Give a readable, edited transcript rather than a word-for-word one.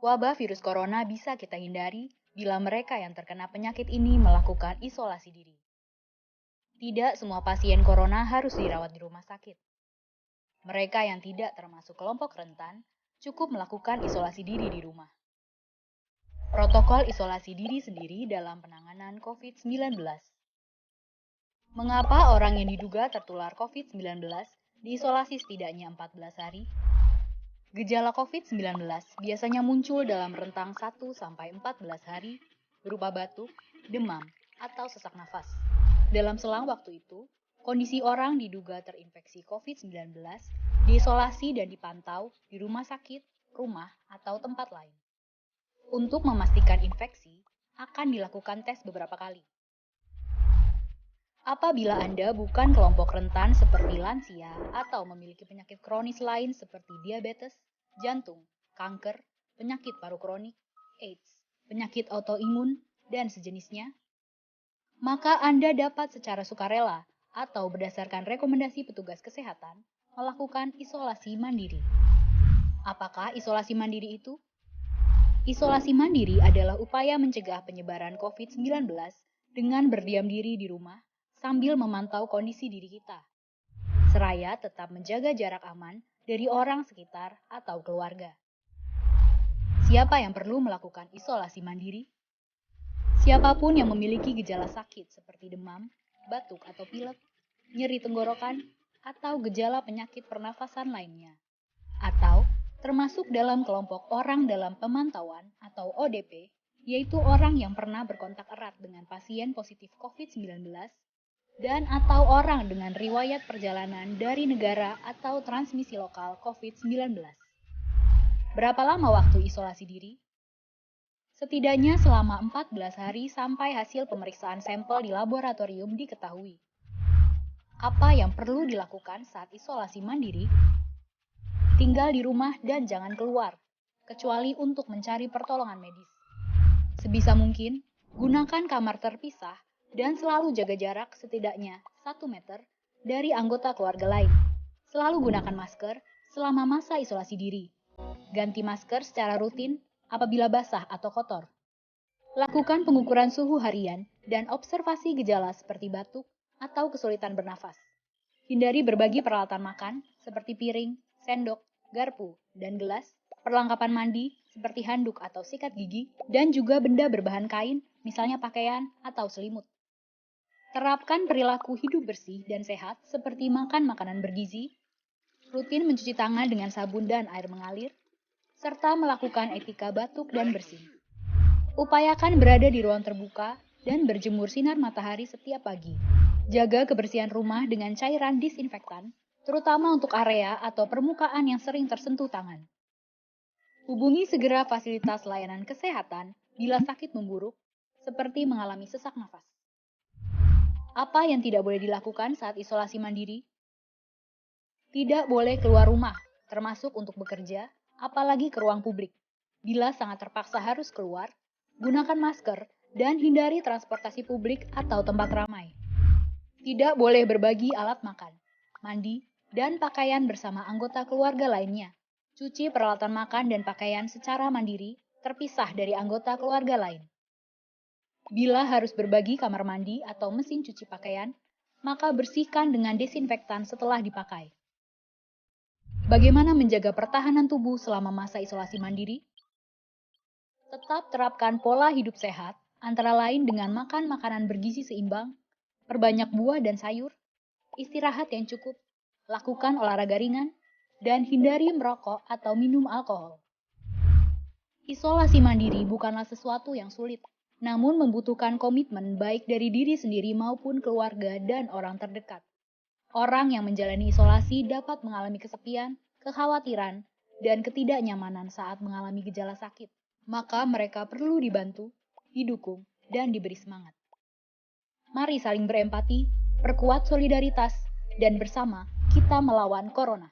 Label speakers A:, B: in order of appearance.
A: Wabah virus corona bisa kita hindari bila mereka yang terkena penyakit ini melakukan isolasi diri. Tidak semua pasien corona harus dirawat di rumah sakit. Mereka yang tidak termasuk kelompok rentan cukup melakukan isolasi diri di rumah. Protokol isolasi diri sendiri dalam penanganan COVID-19. Mengapa orang yang diduga tertular COVID-19 diisolasi setidaknya 14 hari? Gejala COVID-19 biasanya muncul dalam rentang 1-14 hari berupa batuk, demam, atau sesak nafas. Dalam selang waktu itu, kondisi orang diduga terinfeksi COVID-19 diisolasi dan dipantau di rumah sakit, rumah, atau tempat lain. Untuk memastikan infeksi, akan dilakukan tes beberapa kali. Apabila Anda bukan kelompok rentan seperti lansia atau memiliki penyakit kronis lain seperti diabetes, jantung, kanker, penyakit paru kronik, AIDS, penyakit autoimun, dan sejenisnya, maka Anda dapat secara sukarela atau berdasarkan rekomendasi petugas kesehatan melakukan isolasi mandiri. Apakah isolasi mandiri itu? Isolasi mandiri adalah upaya mencegah penyebaran COVID-19 dengan berdiam diri di rumah sambil memantau kondisi diri kita, seraya tetap menjaga jarak aman dari orang sekitar atau keluarga. Siapa yang perlu melakukan isolasi mandiri? Siapapun yang memiliki gejala sakit seperti demam, batuk atau pilek, nyeri tenggorokan, atau gejala penyakit pernafasan lainnya, atau termasuk dalam kelompok orang dalam pemantauan atau ODP, yaitu orang yang pernah berkontak erat dengan pasien positif COVID-19 dan atau orang dengan riwayat perjalanan dari negara atau transmisi lokal COVID-19. Berapa lama waktu isolasi diri? Setidaknya selama 14 hari sampai hasil pemeriksaan sampel di laboratorium diketahui. Apa yang perlu dilakukan saat isolasi mandiri? Tinggal di rumah dan jangan keluar, kecuali untuk mencari pertolongan medis. Sebisa mungkin, gunakan kamar terpisah dan selalu jaga jarak setidaknya 1 meter dari anggota keluarga lain. Selalu gunakan masker selama masa isolasi diri. Ganti masker secara rutin apabila basah atau kotor. Lakukan pengukuran suhu harian dan observasi gejala seperti batuk atau kesulitan bernafas. Hindari berbagi peralatan makan seperti piring, sendok, garpu, dan gelas, perlengkapan mandi seperti handuk atau sikat gigi, dan juga benda berbahan kain, misalnya pakaian atau selimut. Terapkan perilaku hidup bersih dan sehat seperti makan makanan bergizi, rutin mencuci tangan dengan sabun dan air mengalir, serta melakukan etika batuk dan bersin. Upayakan berada di ruang terbuka dan berjemur sinar matahari setiap pagi. Jaga kebersihan rumah dengan cairan disinfektan, terutama untuk area atau permukaan yang sering tersentuh tangan. Hubungi segera fasilitas layanan kesehatan bila sakit memburuk, seperti mengalami sesak nafas. Apa yang tidak boleh dilakukan saat isolasi mandiri? Tidak boleh keluar rumah, termasuk untuk bekerja, apalagi ke ruang publik. Bila sangat terpaksa harus keluar, gunakan masker dan hindari transportasi publik atau tempat ramai. Tidak boleh berbagi alat makan, mandi, dan pakaian bersama anggota keluarga lainnya. Cuci peralatan makan dan pakaian secara mandiri, terpisah dari anggota keluarga lain. Bila harus berbagi kamar mandi atau mesin cuci pakaian, maka bersihkan dengan desinfektan setelah dipakai. Bagaimana menjaga pertahanan tubuh selama masa isolasi mandiri? Tetap terapkan pola hidup sehat, antara lain dengan makan makanan bergizi seimbang, perbanyak buah dan sayur, istirahat yang cukup, lakukan olahraga ringan, dan hindari merokok atau minum alkohol. Isolasi mandiri bukanlah sesuatu yang sulit, namun membutuhkan komitmen baik dari diri sendiri maupun keluarga dan orang terdekat. Orang yang menjalani isolasi dapat mengalami kesepian, kekhawatiran, dan ketidaknyamanan saat mengalami gejala sakit. Maka mereka perlu dibantu, didukung, dan diberi semangat. Mari saling berempati, perkuat solidaritas, dan bersama kita melawan corona.